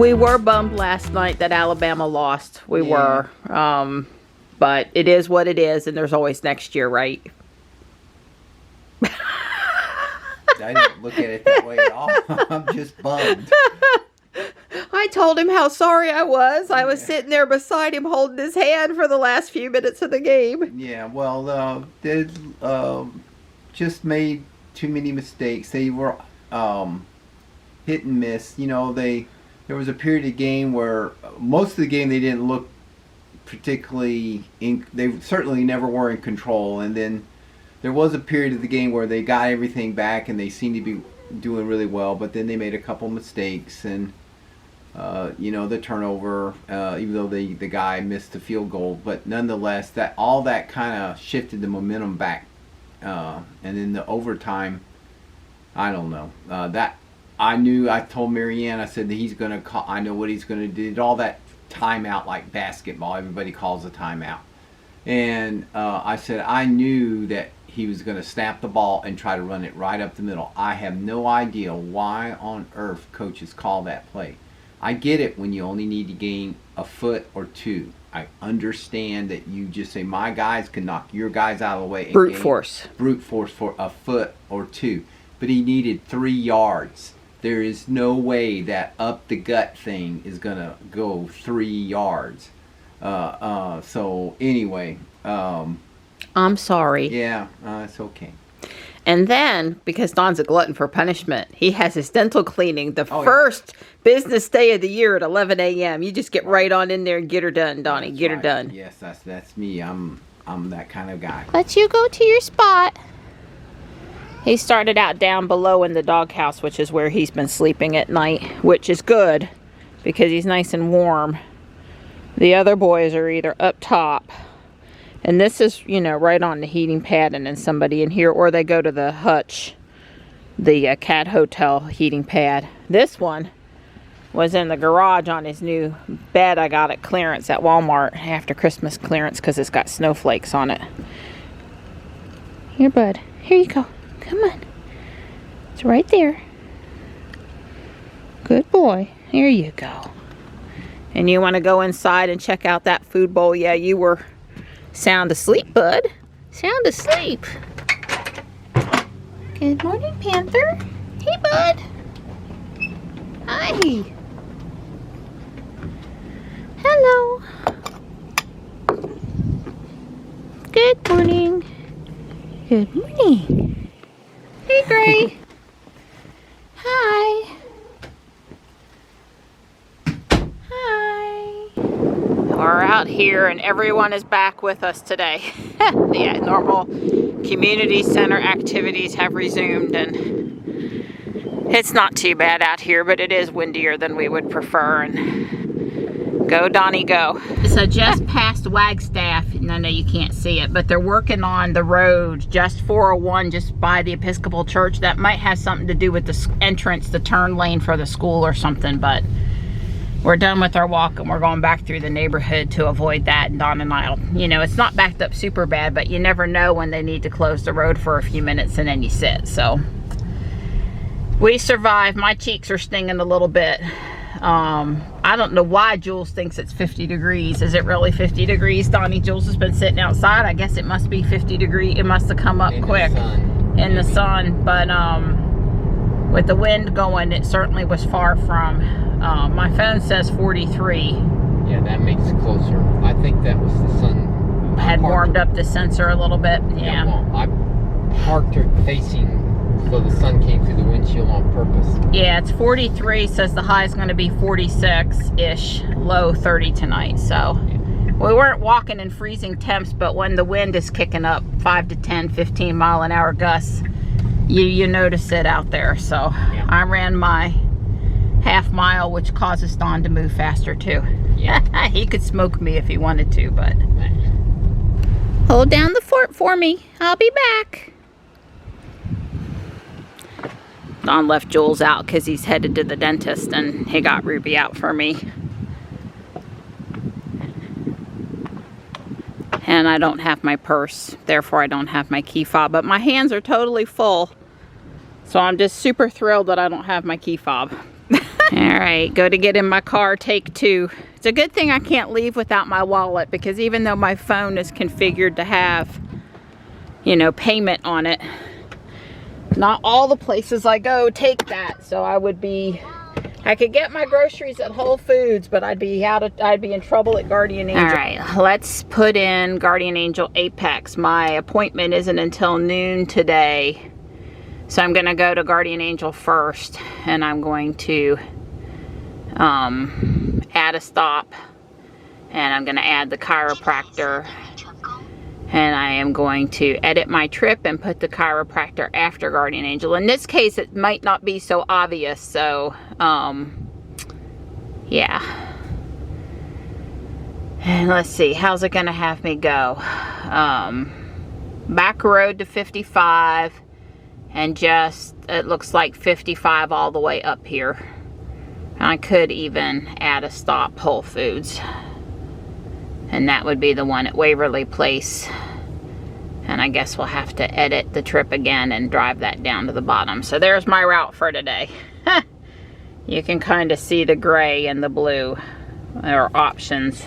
We were bummed last night that Alabama lost. We were. But it is what it is, and there's always next year, right? I don't look at it that way at all. I'm just bummed. I told him how sorry I was. I was sitting there beside him holding his hand for the last few minutes of the game. Yeah, well, they just made too many mistakes. They were hit and miss. You know, there was a period of game where most of the game they didn't look particularly they certainly never were in control, and then there was a period of the game where they got everything back and they seemed to be doing really well, but then they made a couple mistakes, and you know, the turnover, even though the guy missed the field goal, but nonetheless, that all that kind of shifted the momentum back, and in the overtime, I don't know, that I told Marianne, I said that he's going to call, I know what he's going to do. Did all that timeout like basketball, everybody calls a timeout. And I said I knew that he was going to snap the ball and try to run it right up the middle. I have no idea why on earth coaches call that play. I get it when you only need to gain a foot or two. I understand that you just say my guys can knock your guys out of the way. And brute force for a foot or two. But he needed 3 yards. There is no way that up the gut thing is going to go 3 yards. So anyway. I'm sorry. Yeah, it's okay. And then, because Don's a glutton for punishment, he has his dental cleaning the first business day of the year at 11 a.m. You just get right on in there and get her done, Donnie. That's get her right. done. Yes, that's me. I'm that kind of guy. Let you go to your spot. He started out down below in the doghouse, which is where he's been sleeping at night, which is good because he's nice and warm. The other boys are either up top, and this is, you know, right on the heating pad, and then somebody in here, or they go to the hutch, the cat hotel heating pad. This one was in the garage on his new bed I got at clearance at Walmart after Christmas clearance because it's got snowflakes on it. Here, bud. Here you go. Come on. It's right there. Good boy. Here you go. And you want to go inside and check out that food bowl? Yeah, you were sound asleep, bud. Sound asleep. Good morning, Panther. Hey, bud. Hi. Hello. Good morning. Good morning. Hey, Gray. Hi. Hi. We're out here and everyone is back with us today. The normal community center activities have resumed, and it's not too bad out here, but it is windier than we would prefer. And go, Donnie, go. So just past Wagstaff, and I know you can't see it, but they're working on the road, just 401, just by the Episcopal Church. That might have something to do with the entrance, the turn lane for the school or something, but we're done with our walk and we're going back through the neighborhood to avoid that. And Don and I'll, you know, it's not backed up super bad, but you never know when they need to close the road for a few minutes and then you sit. So we survived. My cheeks are stinging a little bit. I don't know why Jules thinks it's 50 degrees. Is it really 50 degrees, Donnie? Jules has been sitting outside. I guess it must be 50 degrees. It must have come up quick in the sun. But with the wind going, it certainly was far from. My phone says 43. Yeah, that makes it closer. I think that was the sun. Had warmed up the sensor a little bit. Yeah. Well, I parked it facing so the sun came through the windshield on purpose. Yeah, it's 43. Says the high is going to be 46-ish. Low 30 tonight. So we weren't walking in freezing temps, but when the wind is kicking up 5 to 10, 15 mile an hour gusts, you notice it out there. So yeah. I ran my half mile, which causes Don to move faster too. Yeah. He could smoke me if he wanted to, but hold down the fort for me. I'll be back. Don left Jules out because he's headed to the dentist, and he got Ruby out for me. And I don't have my purse, therefore I don't have my key fob, but my hands are totally full. So I'm just super thrilled that I don't have my key fob. All right, go to get in my car, take 2. It's a good thing I can't leave without my wallet, because even though my phone is configured to have, you know, payment on it, not all the places I go take that. So I could get my groceries at Whole Foods, but I'd be in trouble at Guardian Angel. All right, let's put in Guardian Angel Apex. My appointment isn't until noon today, so I'm gonna go to Guardian Angel first, and I'm going to add a stop, and I'm gonna add the chiropractor, and I am going to edit my trip and put the chiropractor after Guardian Angel. In this case, it might not be so obvious, so yeah. And let's see, how's it gonna have me go? Back road to 55, and just, it looks like 55 all the way up here. I could even add a stop, Whole Foods, and that would be the one at Waverly Place. And I guess we'll have to edit the trip again and drive that down to the bottom. So there's my route for today. You can kind of see the gray and the blue are options.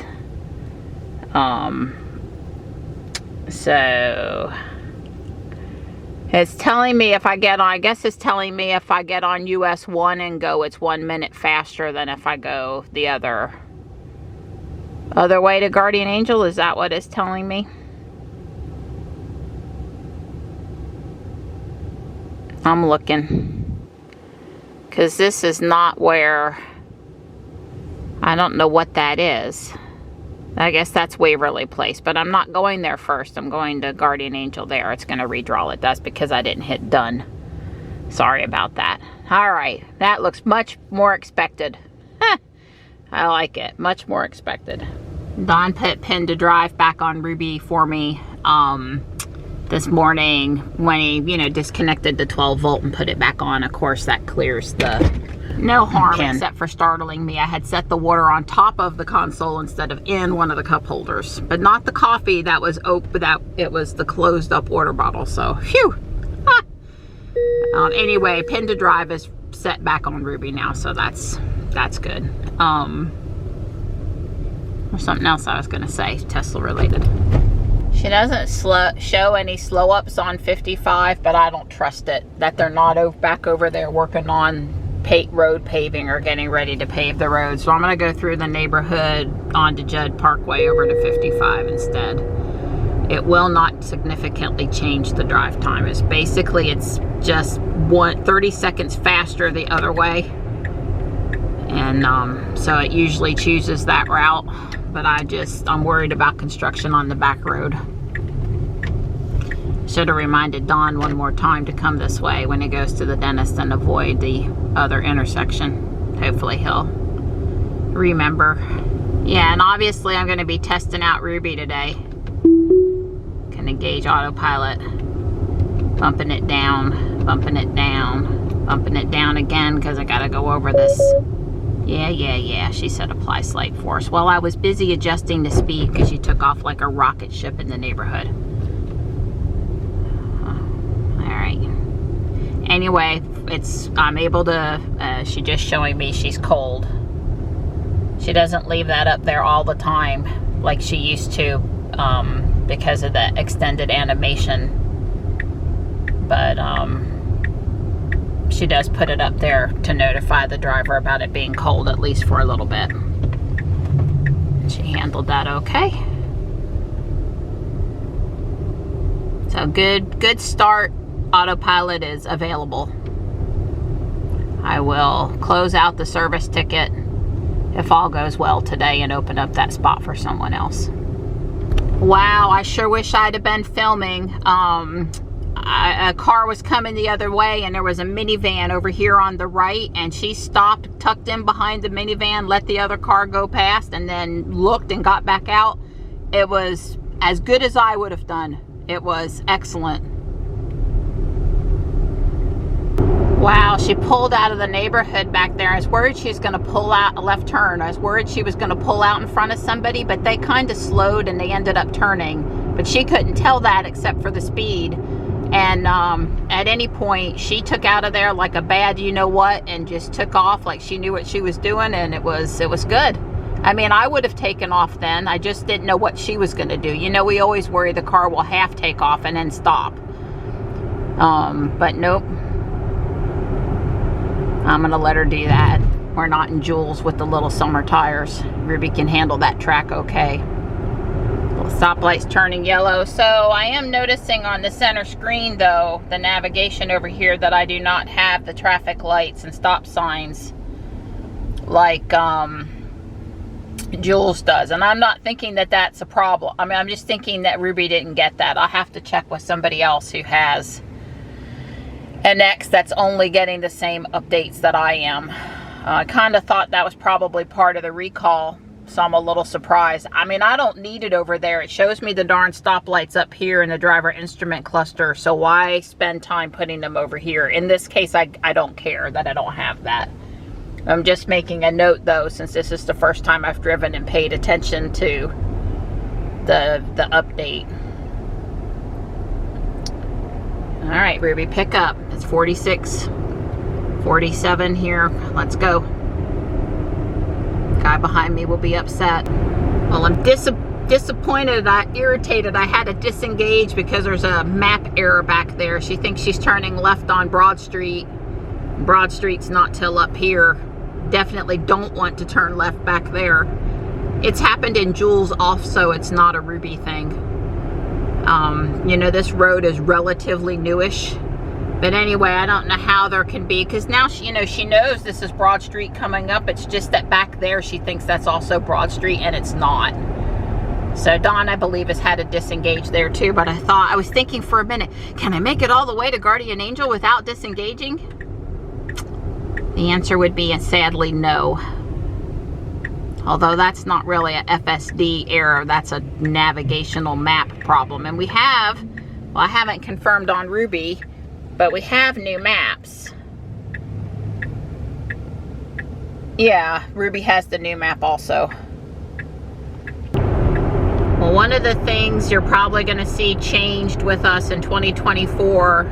So it's telling me if I get on, I guess it's telling me if I get on US 1 and go, it's 1 minute faster than if I go the other way to Guardian Angel. Is that what it's telling me? I'm looking, because this is not where, I don't know what that is. I guess that's Waverly Place, but I'm not going there first. I'm going to Guardian Angel there. It's going to redraw it. That's because I didn't hit done. Sorry about that. All right, that looks much more expected. I like it, much more expected. Don put pin to drive back on Ruby for me this morning when he, you know, disconnected the 12 volt and put it back on. Of course, that clears the no harm pin, except for startling me. I had set the water on top of the console instead of in one of the cup holders, but not the coffee that was open. That it was the closed up water bottle. So, phew. Anyway, pin to drive is set back on Ruby now, so that's good. There's something else I was gonna say, Tesla related. She doesn't show any slow ups on 55, but I don't trust it that they're not back over there working on road paving or getting ready to pave the road. So I'm gonna go through the neighborhood onto Judd Parkway over to 55 instead. It will not significantly change the drive time. It's just 30 seconds faster the other way. And so it usually chooses that route, but I'm worried about construction on the back road. Should have reminded Don one more time to come this way when he goes to the dentist and avoid the other intersection. Hopefully he'll remember. Yeah, and obviously I'm going to be testing out Ruby today. Can engage autopilot. Bumping it down, bumping it down, bumping it down again because I got to go over this. Yeah, she said apply slight force. Well, I was busy adjusting the speed because she took off like a rocket ship in the neighborhood. Alright. Anyway, I'm able to, she's just showing me she's cold. She doesn't leave that up there all the time like she used to because of the extended animation. But, she does put it up there to notify the driver about it being cold, at least for a little bit. She handled that okay. So good start. Autopilot is available. I will close out the service ticket if all goes well today and open up that spot for someone else. Wow, I sure wish I'd have been filming. A car was coming the other way and there was a minivan over here on the right, and she stopped, tucked in behind the minivan, let the other car go past, and then looked and got back out. It was as good as I would have done. It was excellent. Wow, she pulled out of the neighborhood back there. I was worried she was going to pull out a left turn. I was worried she was going to pull out in front of somebody, but they kind of slowed and they ended up turning. But she couldn't tell that except for the speed. And at any point, she took out of there like a bad you know what, and just took off like she knew what she was doing, and it was good. I mean, I would have taken off then. I just didn't know what she was going to do. You know, we always worry the car will half take off and then stop. But nope. I'm going to let her do that. We're not in Jules with the little summer tires. Ruby can handle that track okay. Little stoplight's turning yellow. So I am noticing on the center screen, though, the navigation over here, that I do not have the traffic lights and stop signs like Jules does. And I'm not thinking that that's a problem. I mean, I'm just thinking that Ruby didn't get that. I'll have to check with somebody else who has an X that's only getting the same updates that I am. I kind of thought that was probably part of the recall, so I'm a little surprised. I mean, I don't need it over there. It shows me the darn stoplights up here in the driver instrument cluster, so why spend time putting them over here? In this case, I don't care that I don't have that. I'm just making a note, though, since this is the first time I've driven and paid attention to the update. All right, Ruby, pick up. It's 46, 47 here. Let's go. Guy behind me will be upset. Well, I'm disappointed, irritated. I had to disengage because there's a map error back there. She thinks she's turning left on Broad Street. Broad Street's not till up here. Definitely don't want to turn left back there. It's happened in Jules also. It's not a Ruby thing. You know, this road is relatively newish. But anyway, I don't know how there can be, because now she knows this is Broad Street coming up. It's just that back there she thinks that's also Broad Street, and it's not. So Dawn, I believe, has had to disengage there too. But I was thinking for a minute, can I make it all the way to Guardian Angel without disengaging? The answer would be, sadly, no. Although that's not really a FSD error, that's a navigational map problem. And we have, well, I haven't confirmed on Ruby, but we have new maps. Yeah, Ruby has the new map also. Well, one of the things you're probably going to see changed with us in 2024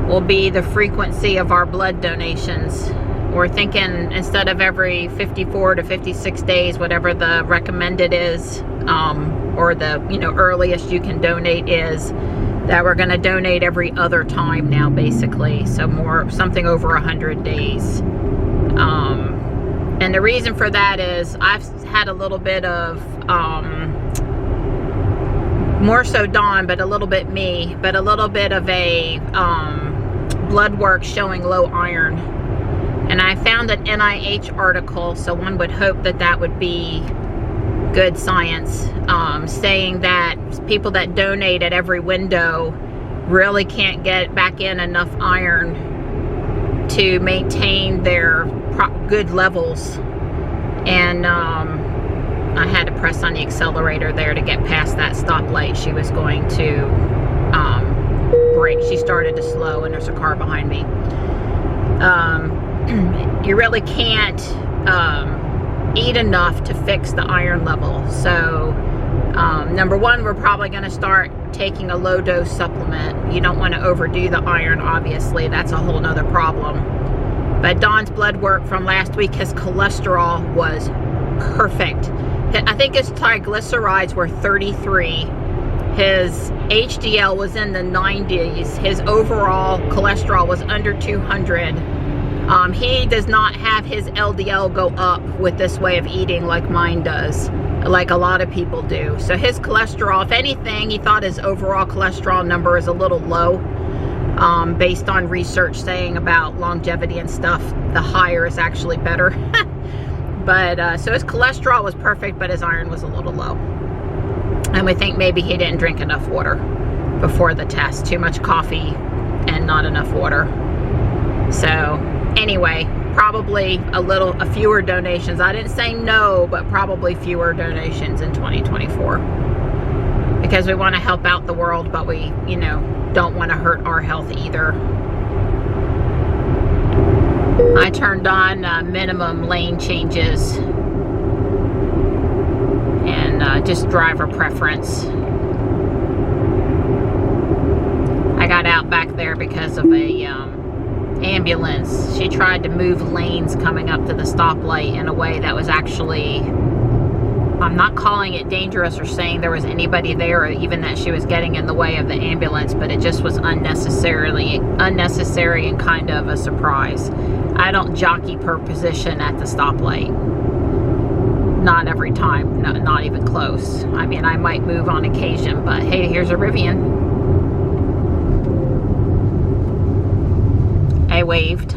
will be the frequency of our blood donations. We're thinking instead of every 54 to 56 days, whatever the recommended is, or the earliest you can donate is, that we're going to donate every other time now, basically. So something over 100 days. And the reason for that is I've had a little bit of, more so Dawn, but a little bit me, but a little bit of a blood work showing low iron. And I found an NIH article, so one would hope that that would be good science, saying that people that donate at every window really can't get back in enough iron to maintain their good levels. And I had to press on the accelerator there to get past that stoplight. She was going to brake. She started to slow, and there's a car behind me. You really can't eat enough to fix the iron level. So number one, we're probably going to start taking a low dose supplement. You don't want to overdo the iron, obviously. That's a whole nother problem. But Dawn's blood work from last week, his cholesterol was perfect. I think his triglycerides were 33. His HDL was in the 90s. His overall cholesterol was under 200. He does not have his LDL go up with this way of eating like mine does, like a lot of people do. So his cholesterol, if anything, he thought his overall cholesterol number is a little low, based on research saying about longevity and stuff. The higher is actually better. But so his cholesterol was perfect, but his iron was a little low. And we think maybe he didn't drink enough water before the test. Too much coffee and not enough water. So anyway, probably a fewer donations. I didn't say no, but probably fewer donations in 2024. Because we want to help out the world, but we, don't want to hurt our health either. I turned on minimum lane changes and just driver preference. I there because of a ambulance. She tried to move lanes coming up to the stoplight in a way that was actually, I'm not calling it dangerous or saying there was anybody there or even that she was getting in the way of the ambulance, but it just was unnecessary and kind of a surprise. I don't jockey per position at the stoplight. Not every time, not even close. I mean, I might move on occasion, but hey, here's a Rivian. I waved.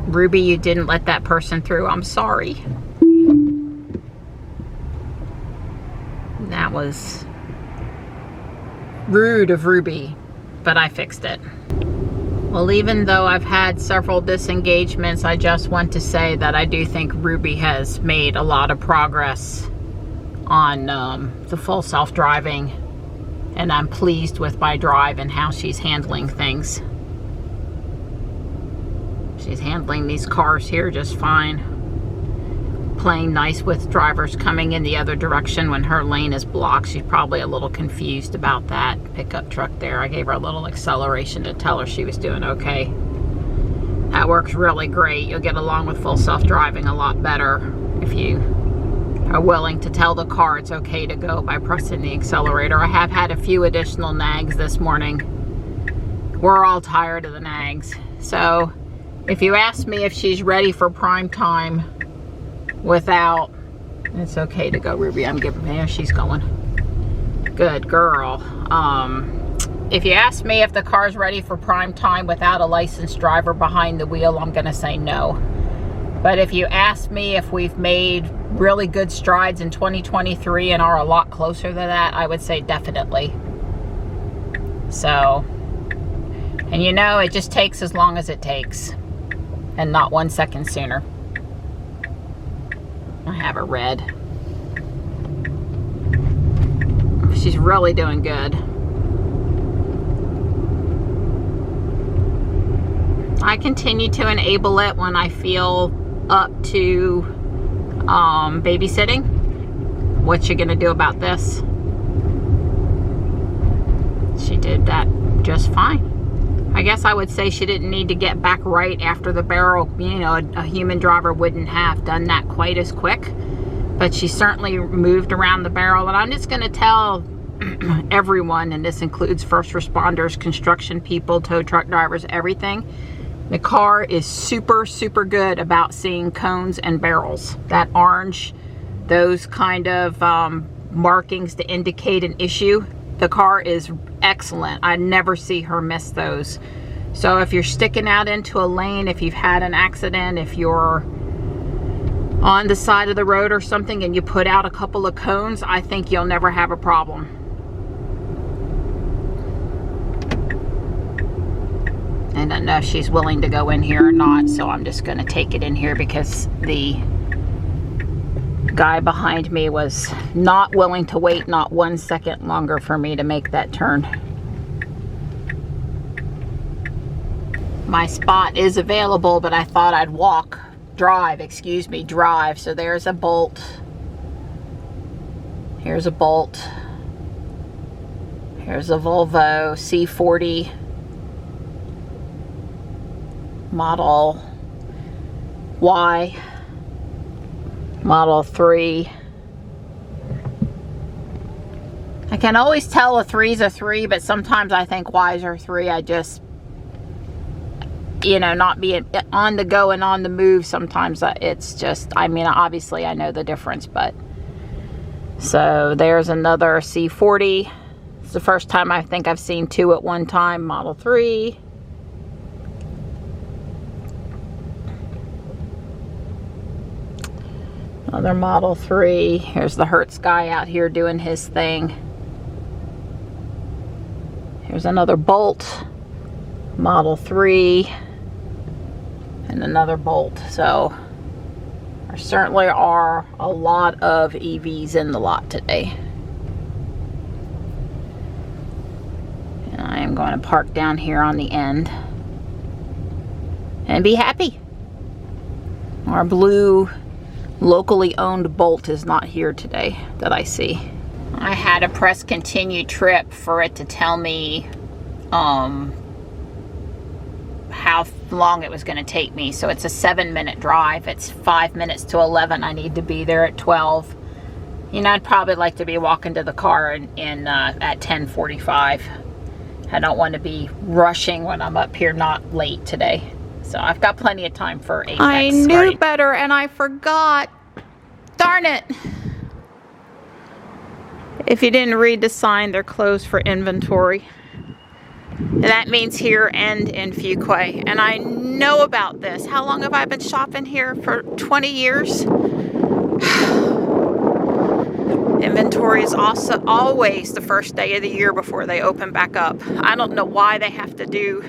Ruby, you didn't let that person through. I'm sorry. That was rude of Ruby, but I fixed it. Well, even though I've had several disengagements, I just want to say that I do think Ruby has made a lot of progress on the full self-driving, and I'm pleased with my drive and how she's handling things. She's handling these cars here just fine. Playing nice with drivers coming in the other direction when her lane is blocked. She's probably a little confused about that pickup truck there. I gave her a little acceleration to tell her she was doing okay. That works really great. You'll get along with full self-driving a lot better if you are willing to tell the car it's okay to go by pressing the accelerator. I have had a few additional nags this morning. We're all tired of the nags. So if you ask me if she's ready for prime time without, it's okay to go, Ruby. I'm giving, there she's going. Good girl. If you ask me if the car's ready for prime time without a licensed driver behind the wheel, I'm gonna say no. But if you ask me if we've made really good strides in 2023 and are a lot closer to that, I would say definitely. So, and you know, it just takes as long as it takes. And not 1 second sooner. I have a red. She's really doing good. I continue to enable it when I feel up to babysitting. What you gonna do about this? She did that just fine. I guess I would say she didn't need to get back right after the barrel. You know, a human driver wouldn't have done that quite as quick, but she certainly moved around the barrel. And I'm just going to tell everyone, and this includes first responders, construction people, tow truck drivers, everything. The car is super, super good about seeing cones and barrels. That orange, those kind of markings to indicate an issue. The car is excellent. I never see her miss those. So if you're sticking out into a lane, if you've had an accident, if you're on the side of the road or something and you put out a couple of cones, I think you'll never have a problem. I don't know if she's willing to go in here or not, so I'm just going to take it in here because the guy behind me was not willing to wait not 1 second longer for me to make that turn. My spot is available, but I thought I'd drive. So there's a bolt. Here's a bolt. Here's a Volvo C40 Model Y. Model 3. I can always tell a 3's a 3, but sometimes I think Y's are 3. I just, you know, not being on the go and on the move, sometimes it's just, I mean, obviously I know the difference, but. So there's another C40. It's the first time I think I've seen two at one time. Model 3. Another Model 3. Here's the Hertz guy out here doing his thing. Here's another Bolt. Model 3. And another Bolt. So there certainly are a lot of EVs in the lot today. And I am going to park down here on the end and be happy. Our blue locally owned Bolt is not here today that I see. I had to press continue trip for it to tell me how long it was going to take me. So it's a 7-minute drive. It's 5 minutes to 11. I need to be there at 12. You know, I'd probably like to be walking to the car at 10:45. I don't want to be rushing when I'm up here not late today. So I've got plenty of time for Apex. I knew better and I forgot. Darn it. If you didn't read the sign, they're closed for inventory. And that means here and in Fuquay. And I know about this. How long have I been shopping here? For 20 years? Inventory is also always the first day of the year before they open back up. I don't know why they have to do,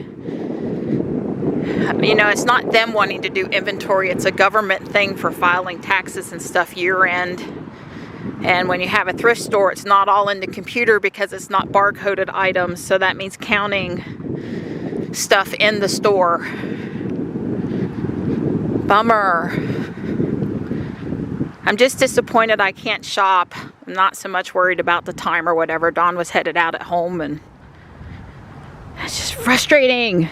you know, it's not them wanting to do inventory. It's a government thing for filing taxes and stuff year end. And when you have a thrift store, it's not all in the computer because it's not barcoded items. So that means counting stuff in the store. Bummer. I'm just disappointed I can't shop. I'm not so much worried about the time or whatever. Dawn was headed out at home and it's just frustrating.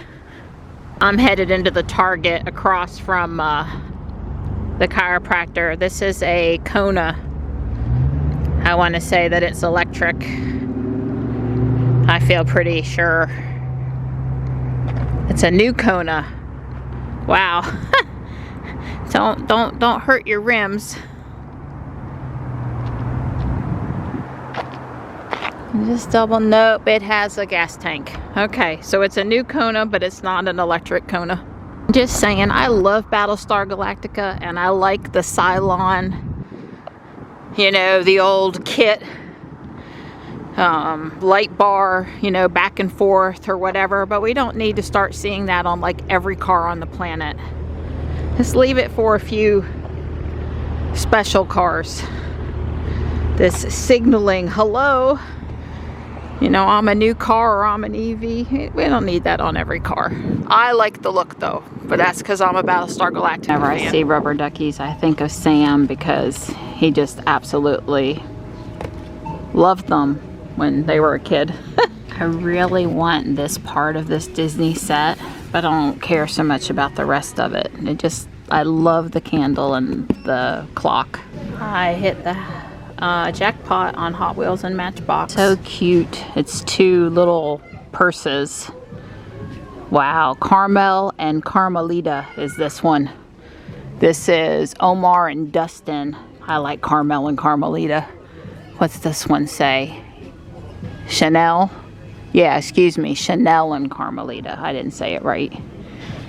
I'm headed into the Target across from the chiropractor. This is a Kona. I want to say that it's electric. I feel pretty sure. It's a new Kona. Wow. Don't hurt your rims. Just double, nope, it has a gas tank. Okay, so it's a new Kona, but it's not an electric Kona. Just saying, I love Battlestar Galactica, and I like the Cylon, you know, the old kit, light bar, you know, back and forth or whatever, but we don't need to start seeing that on like every car on the planet. Just leave it for a few special cars. This signaling, hello, you know, I'm a new car or I'm an EV. We don't need that on every car. I like the look though, but that's because I'm a Battlestar Galactica fan. Whenever I see rubber duckies, I think of Sam because he just absolutely loved them when they were a kid. I really want this part of this Disney set, but I don't care so much about the rest of it. I love the candle and the clock. I hit the jackpot on Hot Wheels and Matchbox. So cute. It's two little purses. Wow. Carmel and Carmelita is this one. This is Omar and Dustin. I like Carmel and Carmelita. What's this one say? Chanel? Yeah, excuse me. Chanel and Carmelita. I didn't say it right.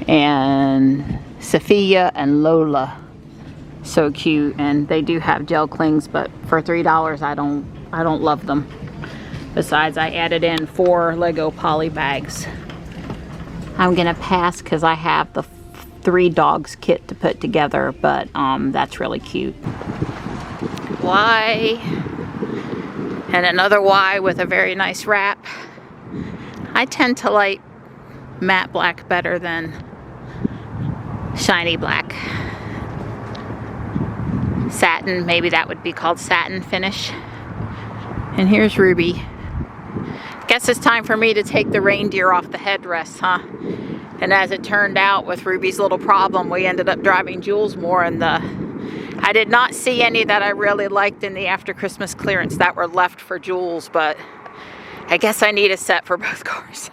And Sophia and Lola. So cute, and they do have gel clings, but for $3 I don't love them. Besides, I added in 4 Lego poly bags. I'm gonna pass because I have the 3 dogs kit to put together, but that's really cute. Y and another Y with a very nice wrap. I tend to like matte black better than shiny black. Satin, maybe that would be called satin finish. And here's Ruby. Guess it's time for me to take the reindeer off the headrest, huh? And as it turned out, with Ruby's little problem, we ended up driving Jules more, and I did not see any that I really liked in the after Christmas clearance that were left for Jules, but I guess I need a set for both cars.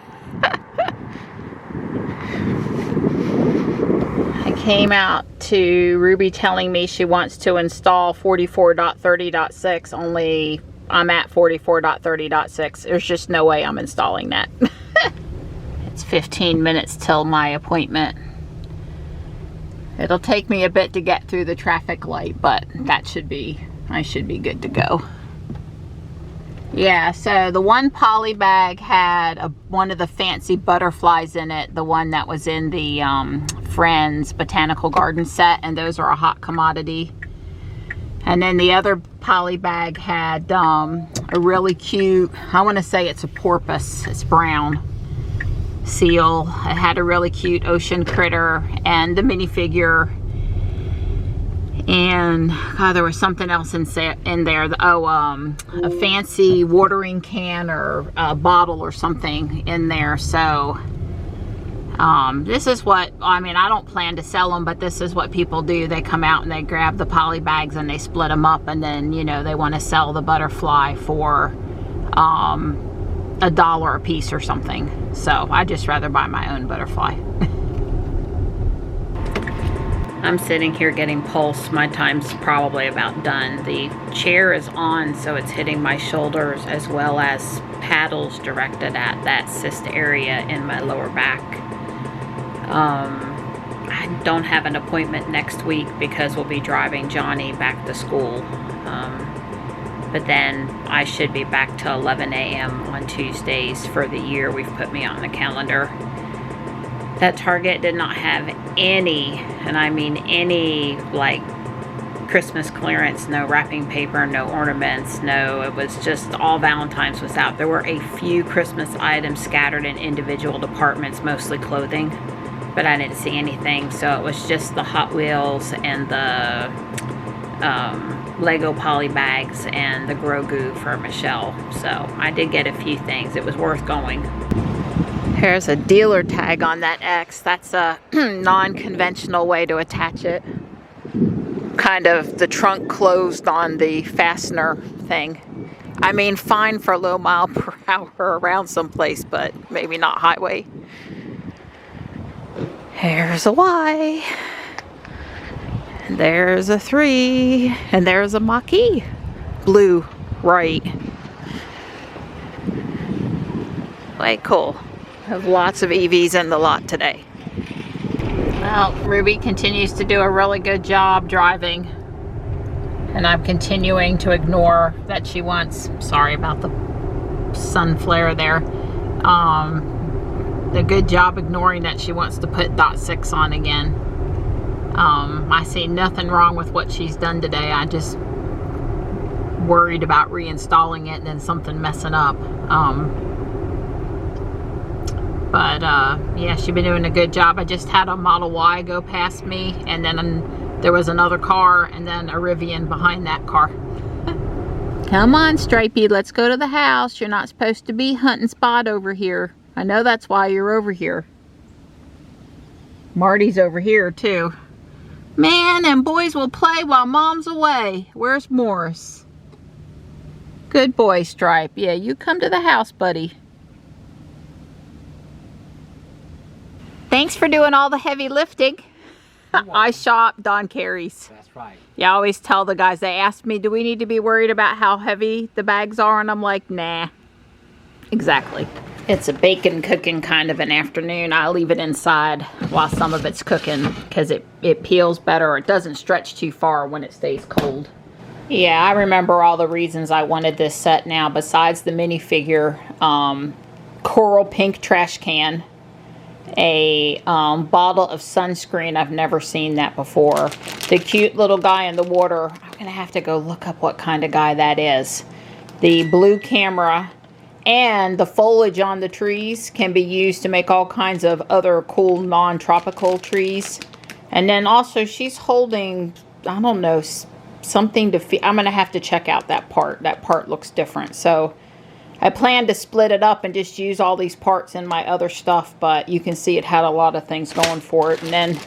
Came out to Ruby telling me she wants to install 44.30.6, only I'm at 44.30.6. There's just no way I'm installing that. It's 15 minutes till my appointment. It'll take me a bit to get through the traffic light, but I should be good to go. Yeah, so the one poly bag had one of the fancy butterflies in it, the one that was in the Friends Botanical Garden set, and those are a hot commodity. And then the other poly bag had a really cute, I want to say it's a porpoise, it's brown, seal. It had a really cute ocean critter and the minifigure. And God, there was something else in there. A fancy watering can or a bottle or something in there. So this is what, I mean, I don't plan to sell them, but this is what people do. They come out and they grab the poly bags and they split them up, and then, you know, they want to sell the butterfly for $1 a piece or something. So I just rather buy my own butterfly. I'm sitting here getting pulse. My time's probably about done. The chair is on, so it's hitting my shoulders, as well as paddles directed at that cyst area in my lower back. I don't have an appointment next week because we'll be driving Johnny back to school. But then I should be back to 11 a.m. on Tuesdays for the year. We've put me on the calendar. That Target did not have any, and I mean any, like Christmas clearance, no wrapping paper, no ornaments, no, it was just all Valentine's was out. There were a few Christmas items scattered in individual departments, mostly clothing, but I didn't see anything. So it was just the Hot Wheels and the Lego poly bags and the Grogu for Michelle. So I did get a few things. It was worth going. Here's a dealer tag on that X. That's a non-conventional way to attach it. Kind of the trunk closed on the fastener thing. I mean, fine for a low mile per hour around someplace, but maybe not highway. Here's a Y. And there's a 3. And there's a Mach-E. Blue, right. Way cool. Have lots of EVs in the lot today. Well, Ruby continues to do a really good job driving, and I'm continuing to ignore that she wants, sorry about the sun flare there, a good job ignoring that she wants to put .6 on again. I see nothing wrong with what she's done today. I just worried about reinstalling it and then something messing up. But yeah, she's been doing a good job. I just had a Model Y go past me, and then there was another car, and then a Rivian behind that car. Come on, Stripey, let's go to the house. You're not supposed to be hunting Spot over here. I know that's why you're over here. Marty's over here too. Man, and boys will play while Mom's away. Where's Morris? Good boy, Stripe. Yeah, you come to the house, buddy. Thanks for doing all the heavy lifting. I shop, Don carries. That's right. Yeah, I always tell the guys, they ask me, do we need to be worried about how heavy the bags are? And I'm like, nah. Exactly. It's a bacon cooking kind of an afternoon. I leave it inside while some of it's cooking because it peels better, or it doesn't stretch too far when it stays cold. Yeah, I remember all the reasons I wanted this set now, besides the minifigure, coral pink trash can, a bottle of sunscreen. I've never seen that before. The cute little guy in the water. I'm gonna have to go look up what kind of guy that is. The blue camera, and the foliage on the trees can be used to make all kinds of other cool non-tropical trees. And then also she's holding, I don't know, something to feed. I'm gonna have to check out that part. That part looks different. So I plan to split it up and just use all these parts in my other stuff, but you can see it had a lot of things going for it. And then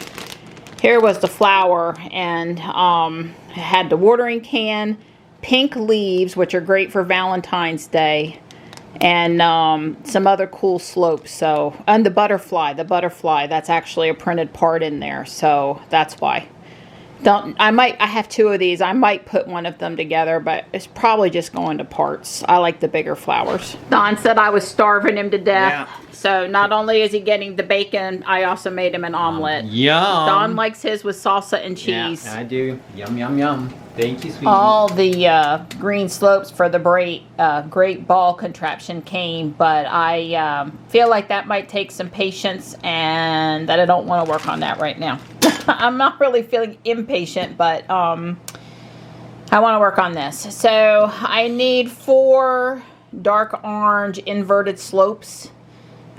here was the flower, and it had the watering can, pink leaves, which are great for Valentine's Day, and some other cool slopes. So, and the butterfly, that's actually a printed part in there, so that's why. I have 2 of these. I might put one of them together, but it's probably just going to parts. I like the bigger flowers. Don said I was starving him to death. Yeah. So not only is he getting the bacon, I also made him an omelet. Yum. Don likes his with salsa and cheese. Yeah, I do. Yum, yum, yum. Thank you, sweetie. All the green slopes for the great ball contraption came, but I feel like that might take some patience, and that I don't want to work on that right now. I'm not really feeling impatient, but I want to work on this. So I need 4 dark orange inverted slopes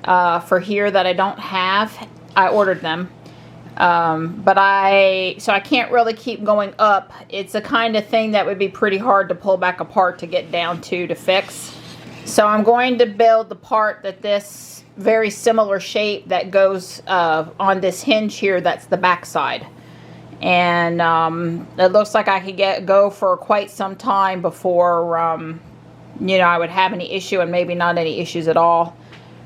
for here that I don't have. I ordered them. But I can't really keep going up. It's the kind of thing that would be pretty hard to pull back apart to get down to fix. So I'm going to build the part that this very similar shape that goes on this hinge here, that's the back side. And it looks like I could go for quite some time before you know, I would have any issue, and maybe not any issues at all.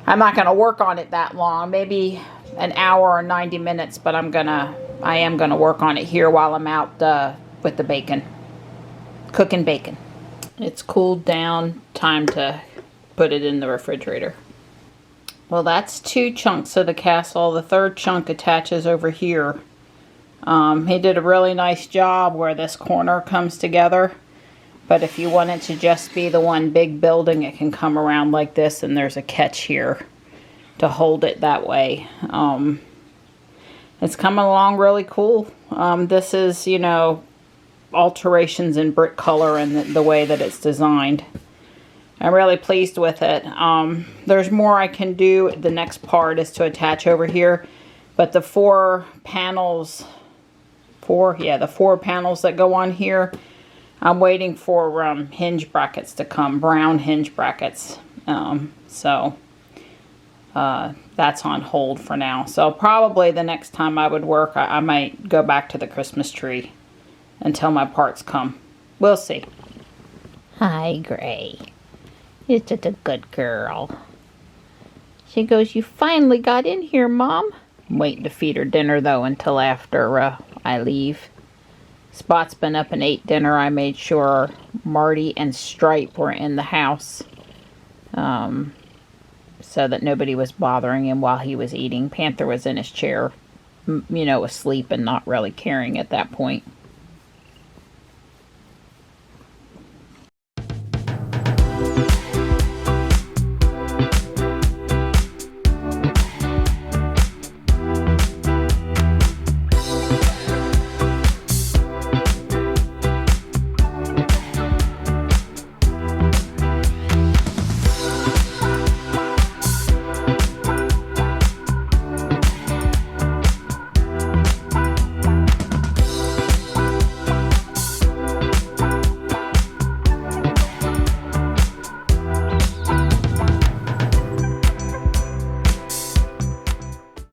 I'm not going to work on it that long, maybe an hour or 90 minutes, but I am gonna work on it here while I'm out with the bacon, cooking bacon. It's cooled down, time to put it in the refrigerator. Well, that's 2 chunks of the castle. The third chunk attaches over here. He did a really nice job where this corner comes together. But if you want it to just be the one big building, it can come around like this, and there's a catch here to hold it that way. It's coming along really cool. This is, you know, alterations in brick color and the way that it's designed. I'm really pleased with it. There's more I can do. The next part is to attach over here, but the 4 panels, the 4 panels that go on here, I'm waiting for hinge brackets to come, brown hinge brackets. So that's on hold for now. So probably the next time I would work, I might go back to the Christmas tree until my parts come. We'll see. Hi, Gray. You're such a good girl. She goes, you finally got in here, Mom. I'm waiting to feed her dinner, though, until after I leave. Spot's been up and ate dinner. I made sure Marty and Stripe were in the house. So that nobody was bothering him while he was eating. Panther was in his chair, you know, asleep and not really caring at that point.